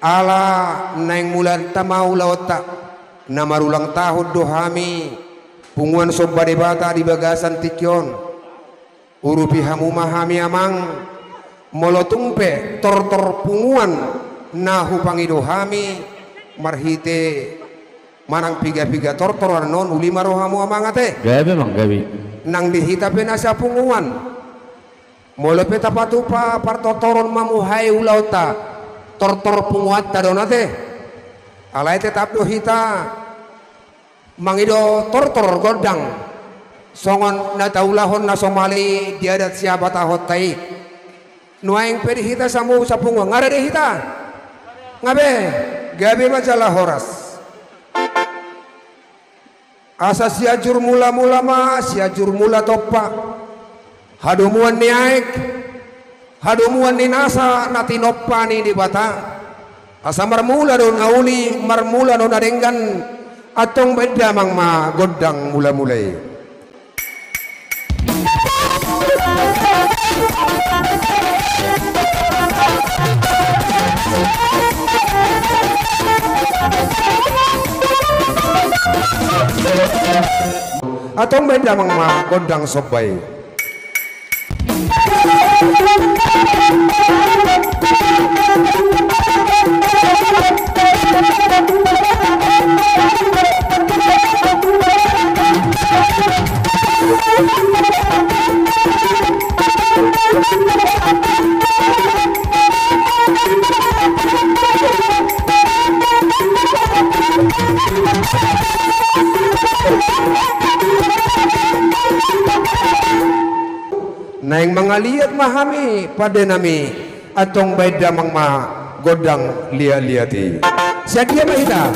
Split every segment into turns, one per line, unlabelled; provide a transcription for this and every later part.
ala naing mulan tamau lawata na marulang tahun dohami punguan sobade bata di bagasan tikyon urupi hamu mahami amang molotungpe tor punguan nahu pangidohami marhite manang piga tortor non uli marohamu amang ate
gabi mang gabi
nang dihita penasa punguan molope tapatupa partotoron mamuhai ulauta tortor punguat tadonate alai tetap dohita mangido tortor godang songon na taulahon na somali diadat siapa tahot tai nuaing pedihita samu sapunguan ngare dehita ngabe gabe majalah horas asa siajur mula ma siajur mula toppa hadumuan ni aik hadumuan ni nasa nati noppani di bata asa marmula don auli marmula don adenggan atong beda mang ma godang mula-mulai atong beda mang ma godang sobay naing mga liat mahami pada nami atong beda mang ma godang liati siya mahita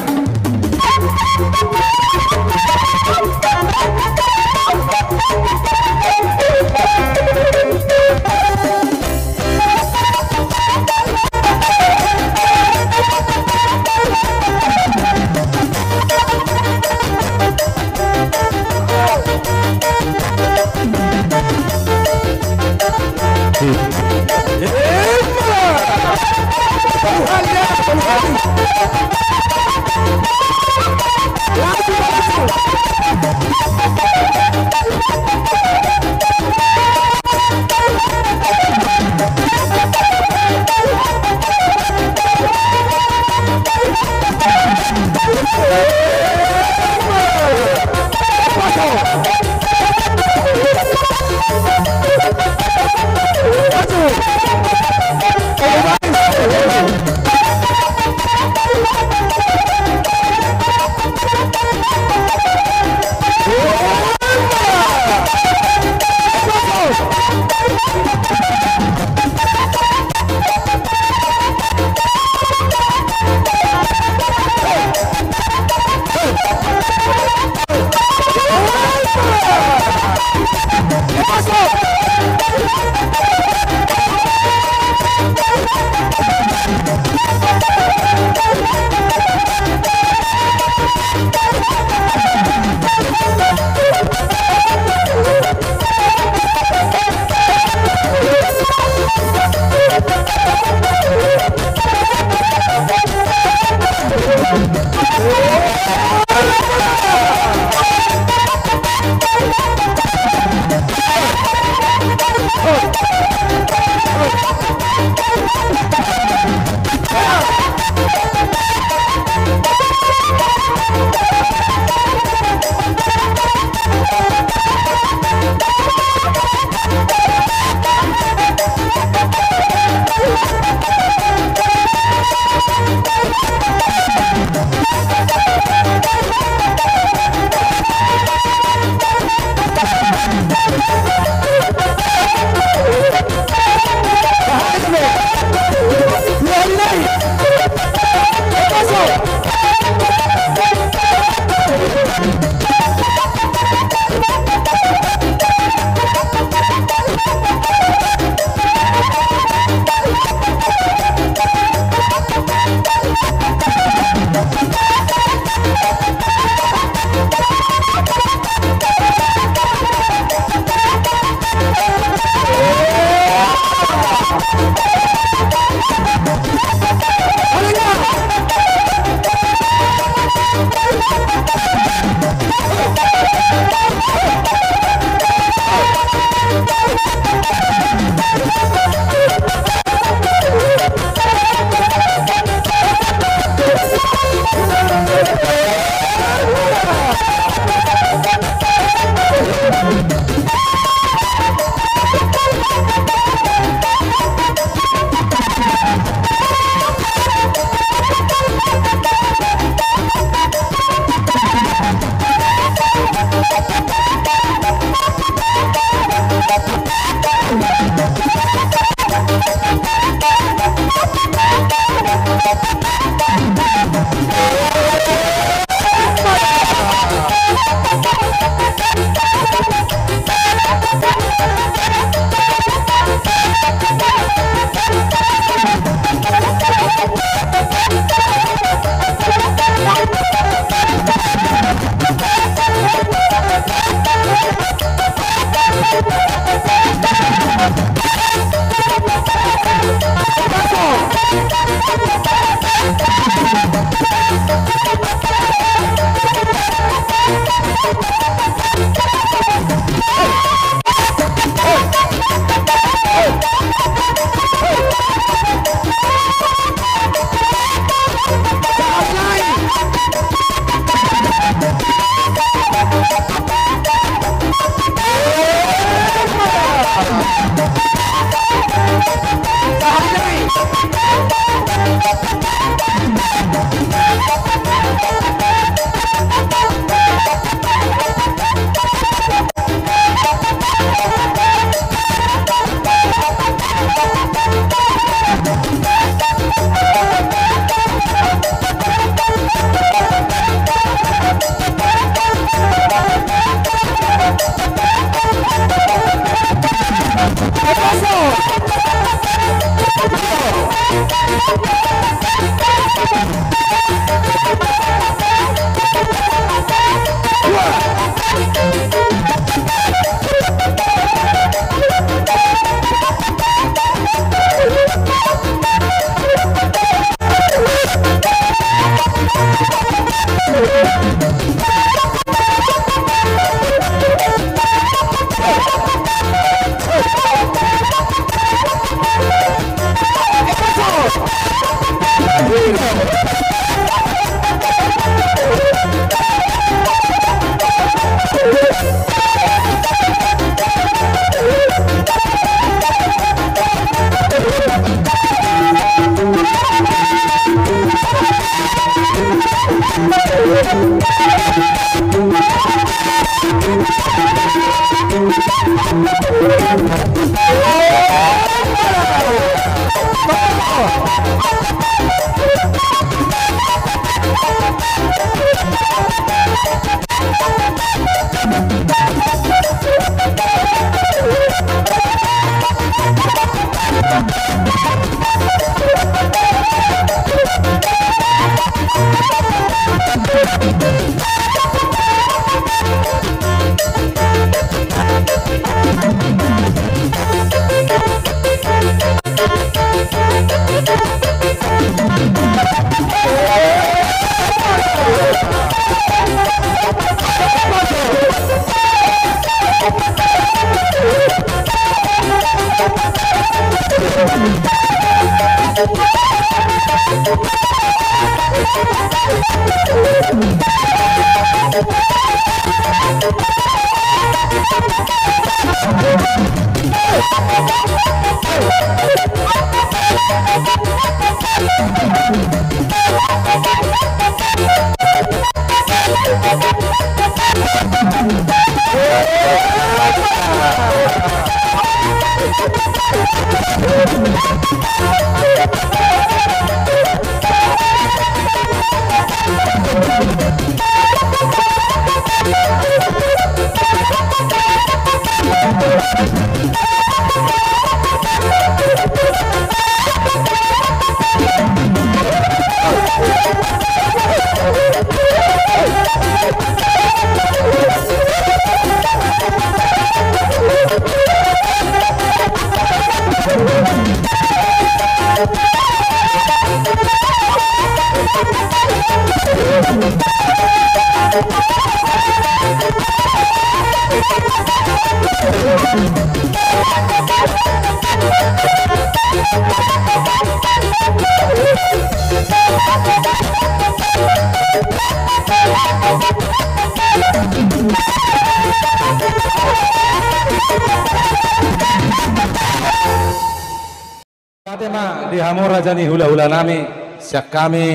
Fatima dihamu rajani hula-hula nami siak kami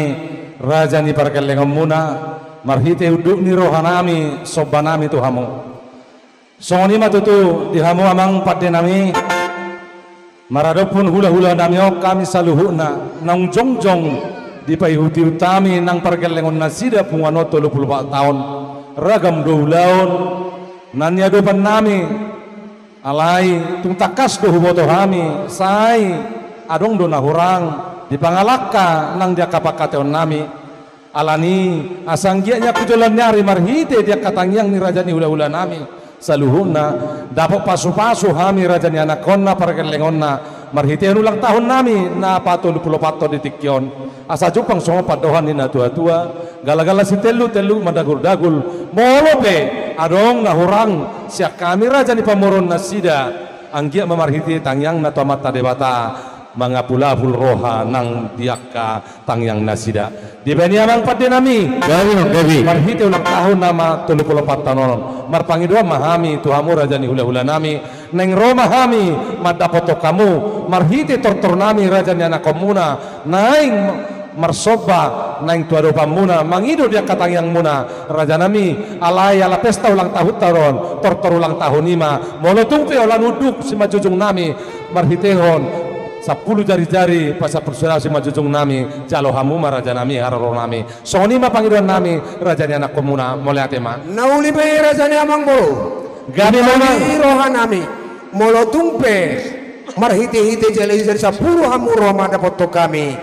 rajani parkalengam muna marhite uduk ni rohanami sobbanami tu hamu songoni matutu dihamu amang padde nami maradopun hula-hula nami ok kami saluhuna nang jongjong di paihuti utami nang pergelengon nasida pungano 34 tahun ragam doulaun nanya dopan nami alai tung takas do huboto hami sai adong do nahurang di pangalaka nang dia kapakateon nami alani asanggianya kujolan nyari marhite dia katangyang ni raja ni hula-hula nami saluhuna dapat pasu-pasu hami raja ni anak konna pergelengonna marhite ulang tahun nami na pato 24 di tikyon asa jupang songo padohan ni na tua-tua gala-gala si telu madagul-dagul molope adong nahurang siak kami raja ni pamoron nasida anggia memarhiti tangyang na mata debata mangapulahul roha nang diaka tangyang nasida di bani amang padde nami marhiti ulang tahun nama 34 tahun marpangidua mahami tuhamu raja ni hula-hula nami neng roma hami madapoto kamu marhiti tortor nami raja ni anak komuna naing marsoba naing tuado pamuna mangido dia katangyang muna raja nami alai ala pesta ulang tahun taron tortor ulang tahun nima molo tungpe olah nuduk si majujung nami marhitehon 10 jari-jari pasal persaudara si majujung nami jalo hamu raja nami hararo nami soni ma panggilan nami raja ni anak komuna mole atema
nauli be raja ni amang bolo
gani mona
rohan nami molo tumpe marhite-hite jali dari 10 hamu roma dapat to kami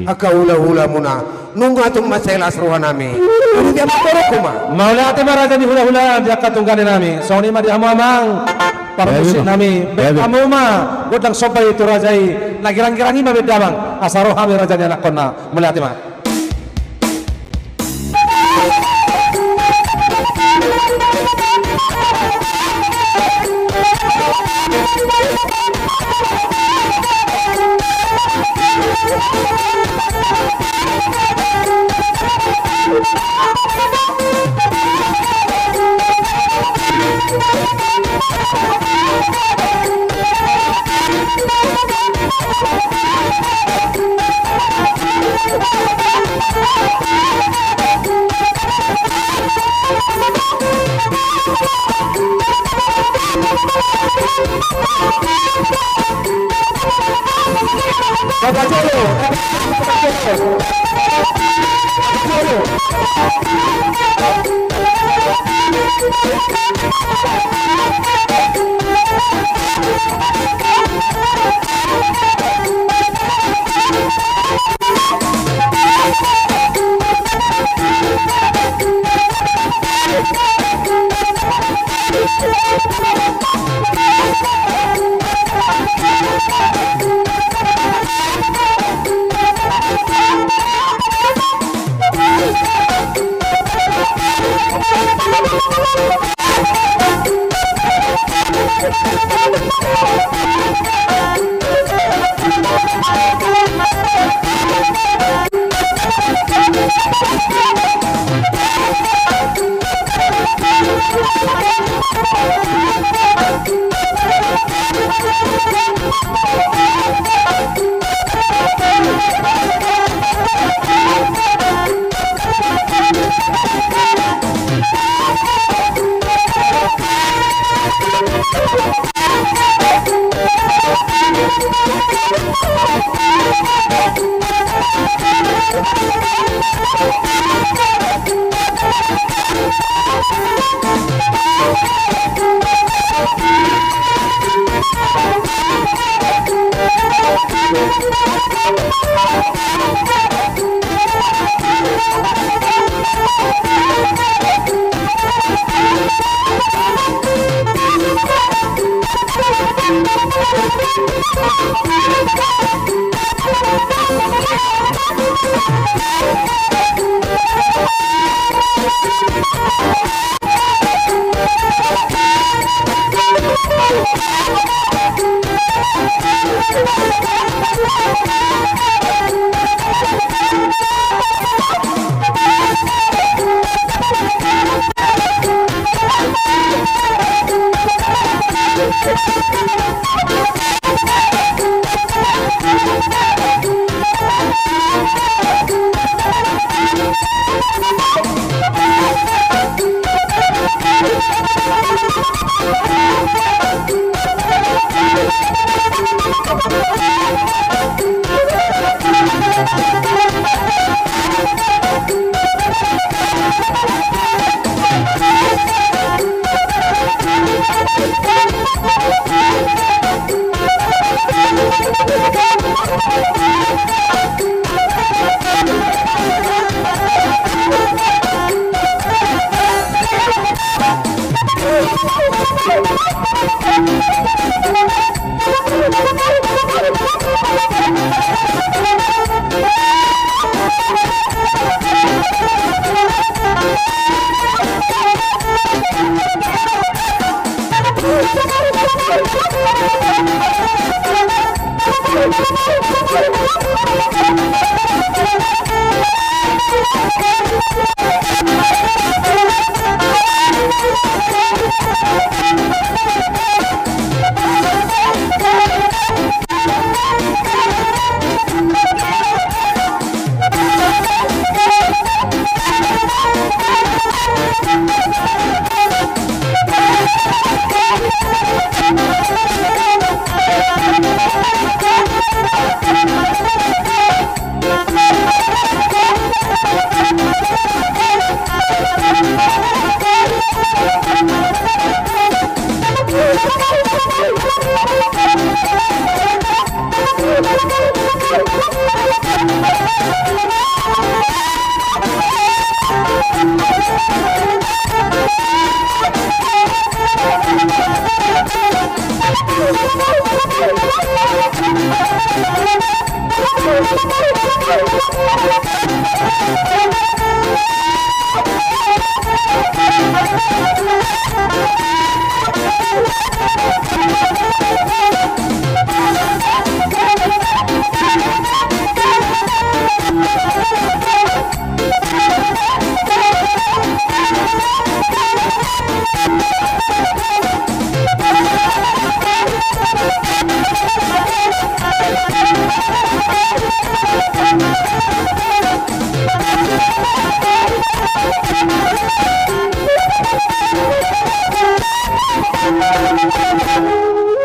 aka hula-hula muna nunggu atung maselas rohan nami ini dia matorok kuma
mole atema raja ni hula-hula dia katunggali nami soni ma di hamu amang para musik nami kamu mah godang sopai itu rajai lagi-rangi mah beda bang asaro kami rajanya anak kona melihat mah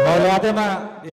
Mau lihat ya, Mak?